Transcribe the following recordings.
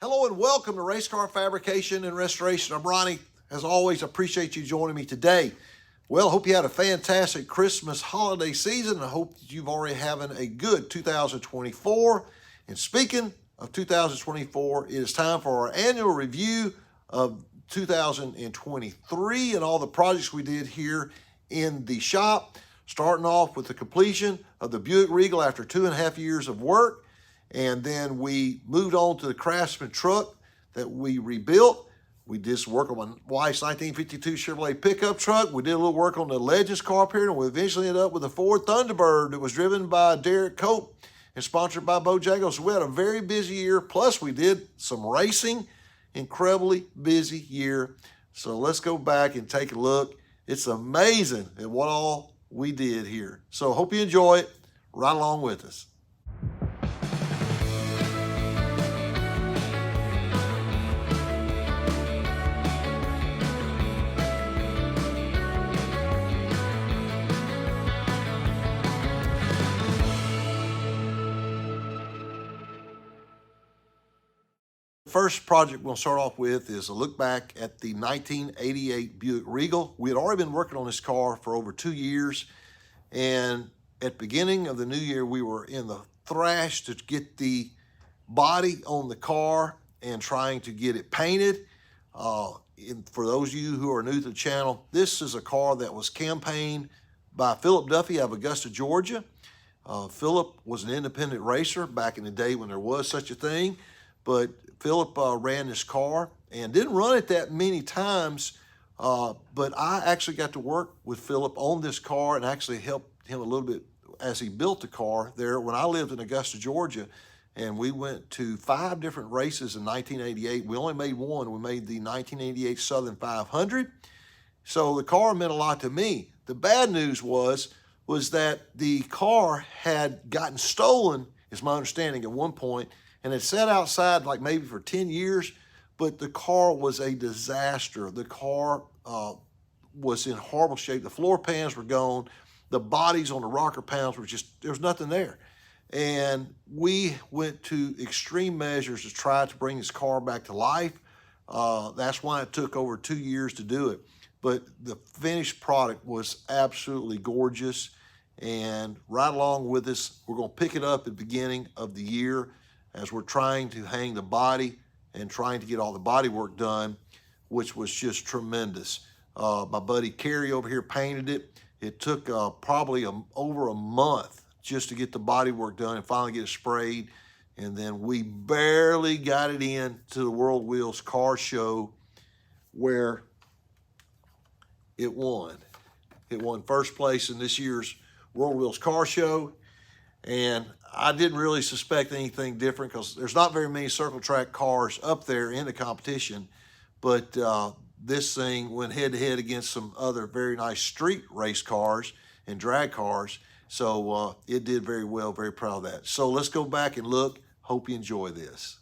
Hello and welcome to Race Car Fabrication and Restoration. I'm Ronnie. As always, I appreciate you joining me today. Well, I hope you had a fantastic Christmas holiday season. I hope that you've already having a good 2024. And speaking of 2024, it is time for our annual review of 2023 and all the projects we did here in the shop. Starting off with the completion of the Buick Regal after 2.5 years of work. And then we moved on to the Craftsman truck that we rebuilt. We did some work on my wife's 1952 Chevrolet pickup truck. We did a little work on the Legends carburetor, and we eventually ended up with a Ford Thunderbird that was driven by Derek Cope and sponsored by Bojangles. So we had a very busy year. Plus, we did some racing. Incredibly busy year. So let's go back and take a look. It's amazing at what all we did here. So hope you enjoy it. Right along with us. First project we'll start off with is a look back at the 1988 Buick Regal. We had already been working on this car for over 2 years, and at the beginning of the new year, we were in the thrash to get the body on the car and trying to get it painted. For those of you who are new to the channel, this is a car that was campaigned by Philip Duffy of Augusta, Georgia. Philip was an independent racer back in the day when there was such a thing. But Philip ran this car and didn't run it that many times, but I actually got to work with Philip on this car and actually helped him a little bit as he built the car there when I lived in Augusta, Georgia. And we went to 5 different races in 1988. We only made one. We made the 1988 Southern 500. So the car meant a lot to me. The bad news was that the car had gotten stolen, is my understanding, at one point, and it sat outside like maybe for 10 years, but the car was a disaster. The car was in horrible shape. The floor pans were gone. The bodies on the rocker panels were just, there was nothing there. And we went to extreme measures to try to bring this car back to life. That's why it took over 2 years to do it. But the finished product was absolutely gorgeous. And right along with this, we're gonna pick it up at the beginning of the year as we're trying to hang the body and trying to get all the body work done, which was just tremendous. My buddy Kerry over here painted it. It took probably over a month just to get the body work done and finally get it sprayed. And then we barely got it in to the World Wheels car show where it won. It won first place in this year's World Wheels car show. And I didn't really suspect anything different because there's not very many circle track cars up there in the competition. But this thing went head to head against some other very nice street race cars and drag cars. So it did very well, very proud of that. So let's go back and look. Hope you enjoy this.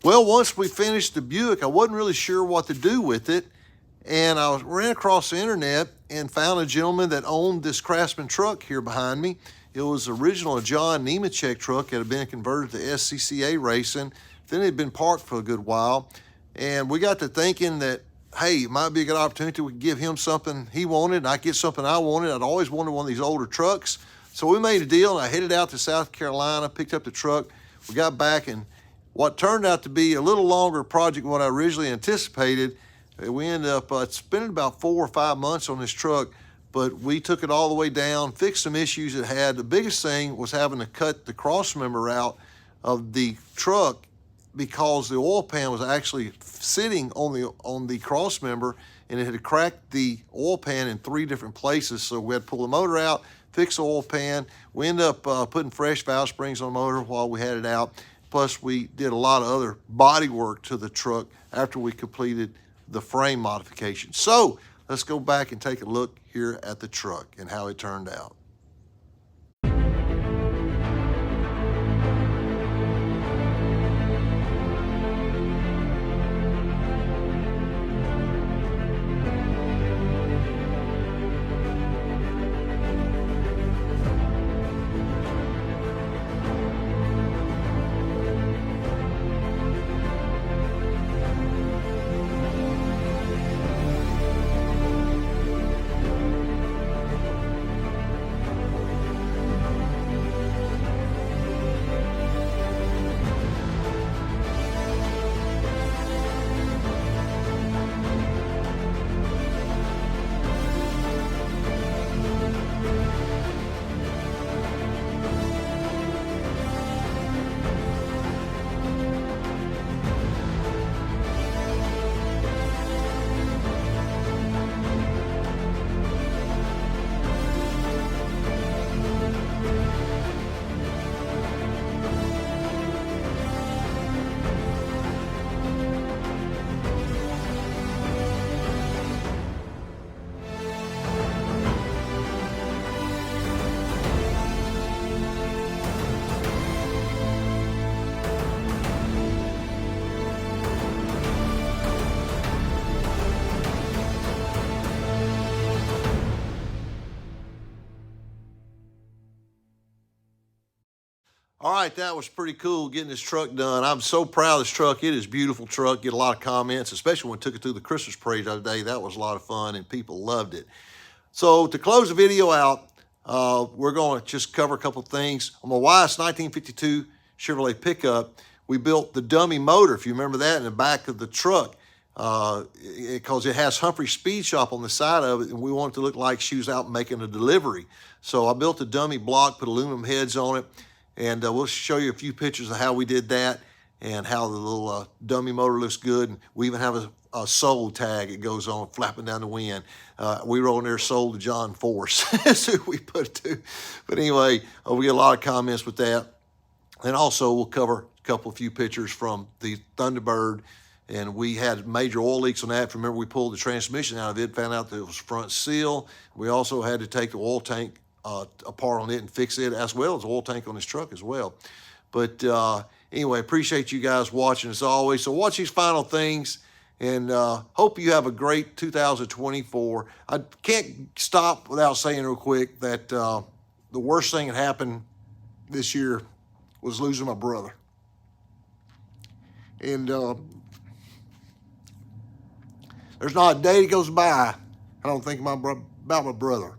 Well, once we finished the Buick, I wasn't really sure what to do with it. And I ran across the internet and found a gentleman that owned this Craftsman truck here behind me. It was original a John Nemechek truck that had been converted to SCCA racing. Then it had been parked for a good while. And we got to thinking that, hey, it might be a good opportunity. We could give him something he wanted and I get something I wanted. I'd always wanted one of these older trucks. So we made a deal and I headed out to South Carolina, picked up the truck. We got back and what turned out to be a little longer project than what I originally anticipated. We ended up spending about 4 or 5 months on this truck, but we took it all the way down, fixed some issues it had. The biggest thing was having to cut the cross member out of the truck because the oil pan was actually sitting on the cross member and it had cracked the oil pan in 3 different places. So we had to pull the motor out, fix the oil pan. We ended up putting fresh valve springs on the motor while we had it out. Plus we did a lot of other body work to the truck after we completed the frame modification. So let's go back and take a look here at the truck and how it turned out. All right, that was pretty cool getting this truck done. I'm so proud of this truck. It is a beautiful truck. Get a lot of comments, especially when we took it through the Christmas parade the other day. That was a lot of fun and people loved it. So to close the video out, we're going to just cover a couple of things. On my wife's 1952 Chevrolet pickup, we built the dummy motor, if you remember that, in the back of the truck because it has Humphrey Speed Shop on the side of it, and we wanted it to look like she was out making a delivery. So I built a dummy block, put aluminum heads on it, and we'll show you a few pictures of how we did that and how the little dummy motor looks good. And we even have a sold tag that goes on flapping down the wind. We wrote in there, sold to John Force. That's who we put it to. But anyway, we get a lot of comments with that. And also we'll cover a few pictures from the Thunderbird. And we had major oil leaks on that. Remember, we pulled the transmission out of it, found out that it was front seal. We also had to take the oil tank apart on it and fix it, as well as the oil tank on this truck as well. But anyway, appreciate you guys watching as always. So watch these final things and hope you have a great 2024. I can't stop without saying real quick that the worst thing that happened this year was losing my brother. And there's not a day that goes by I don't think about my brother.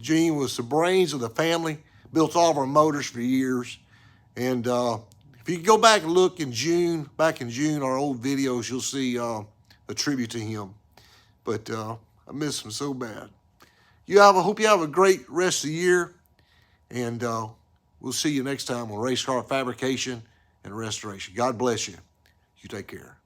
Gene was the brains of the family, built all of our motors for years. And if you go back and look in June, our old videos, you'll see a tribute to him. But I miss him so bad. I hope you have a great rest of the year. And we'll see you next time on Race Car Fabrication and Restoration. God bless you. You take care.